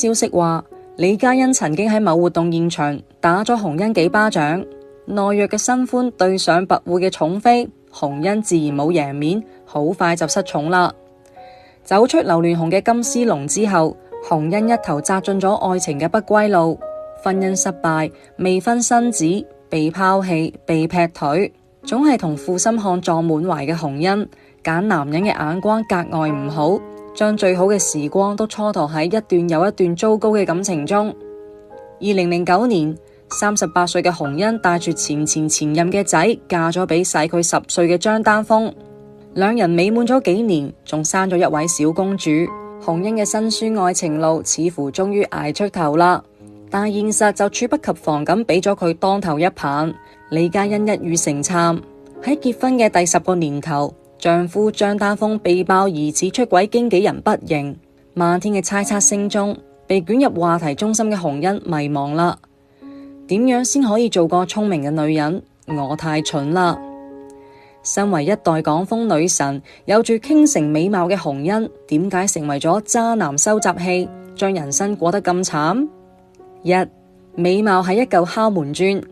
消息話，李嘉欣曾經喺某活動現場打咗洪恩幾巴掌，懦弱嘅新歡對上跋扈嘅寵妃，洪恩自然冇贏面，好快就失寵啦。走出劉鑾雄嘅金絲籠之後，洪恩一頭扎進咗愛情嘅不歸路，婚姻失敗，未婚生子，被拋棄，被劈腿，總係同負心漢撞滿懷嘅洪恩，揀男人嘅眼光格外唔好，將最好嘅時光都蹉跎喺一段又一段糟糕嘅感情中。2009年，38歲嘅洪恩帶住前任嘅仔嫁咗俾細佢10歲嘅張丹峰，兩人美滿咗幾年，仲生咗一位小公主。洪恩嘅辛酸愛情路似乎終於捱出頭啦，但現實就猝不及防咁俾咗佢當頭一棒。李嘉欣一語成讖，喺結婚嘅第10個年頭，丈夫張丹峰被爆疑似出軌經紀人不認，漫天嘅猜測聲中，被捲入話題中心嘅洪恩迷茫啦。點樣先可以做個聰明嘅女人？我太蠢啦！身為一代港風女神，有住傾城美貌嘅洪恩，點解成為咗渣男收集器，將人生過得咁慘？1. 美貌係一嚿敲門磚，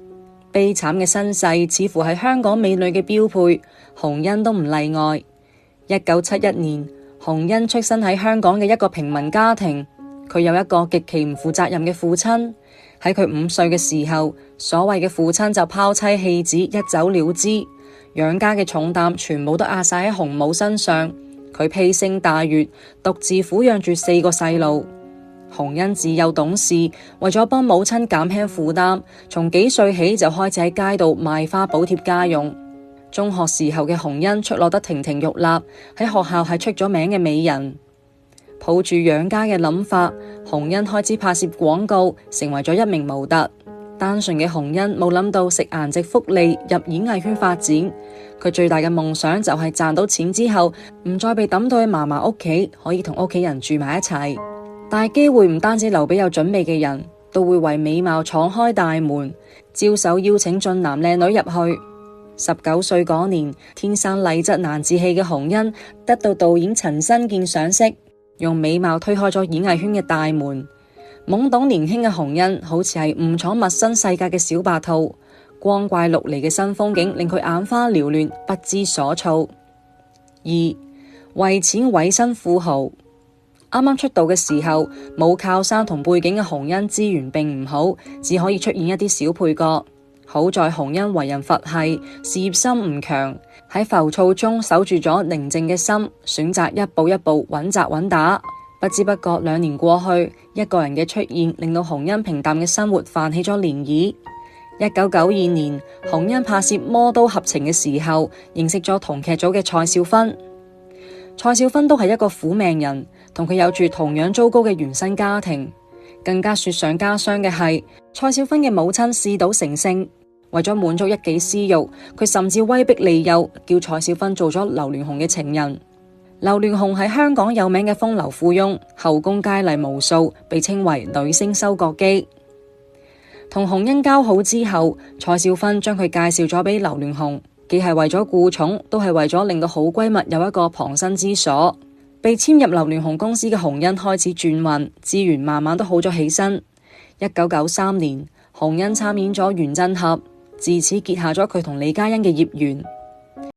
悲慘嘅身世似乎係香港美女嘅標配，洪恩都唔例外。1971年，洪恩出生喺香港嘅一個平民家庭，佢有一個極其唔負責任嘅父親。喺佢5歲嘅時候，所謂嘅父親就拋妻棄子，一走了之，養家嘅重擔全部都壓晒喺洪母身上。佢披星戴月，獨自撫養住4個細路。洪恩自幼懂事，為咗幫母親減輕負擔，從幾歲起就開始喺街度賣花補貼家用。中學時候嘅洪恩出落得亭亭玉立，喺學校係出咗名嘅美人。抱住養家嘅諗法，洪恩開始拍攝廣告，成為咗一名模特。單純嘅洪恩冇諗到食顏值福利入演藝圈發展，佢最大嘅夢想就係賺到錢之後，唔再被抌到去嫲嫲屋企，可以同屋企人住埋一齊。但係機會唔單止留俾有準備嘅人，都會為美貌敞開大門，招手邀請俊男靚女入去。19歲嗰年，天生麗質難自棄嘅洪恩得到導演陳新健賞識，用美貌推開咗演藝圈嘅大門。懵懂年輕嘅洪恩好似係誤闖陌生世界嘅小白兔，光怪陸離嘅新風景令佢眼花繚亂，不知所措。2. 為錢委身富豪。啱啱出道嘅時候，冇靠山同背景嘅洪恩資源並唔好，只可以出演一啲小配角。好在洪恩為人佛系，事業心唔強，喺浮躁中守住咗寧靜嘅心，選擇一步一步穩紮穩打。不知不覺2年過去，一個人嘅出現令到洪恩平淡嘅生活泛起咗漣漪。1992年，洪恩拍攝《魔都合情》嘅時候，認識咗同劇組嘅蔡少芬。蔡少芬都係一個苦命人，同佢有住同樣糟糕嘅原生家庭。更加雪上加霜嘅係，蔡少芬嘅母親嗜賭成性，為咗滿足一己私欲，佢甚至威逼利誘，叫蔡少芬做咗劉鑾雄嘅情人。劉鑾雄係香港有名嘅風流富翁，後宮佳麗無數，被稱為女星收割機。同洪恩交好之後，蔡少芬將佢介紹咗俾劉鑾雄，既係為咗顧寵，都係為咗令到好閨蜜有一個傍身之所。被簽入劉鑾雄公司嘅洪恩開始轉運，資源慢慢都好咗起身。1993年，洪恩參演咗《原振俠》，自此結下咗佢同李嘉欣嘅孽緣。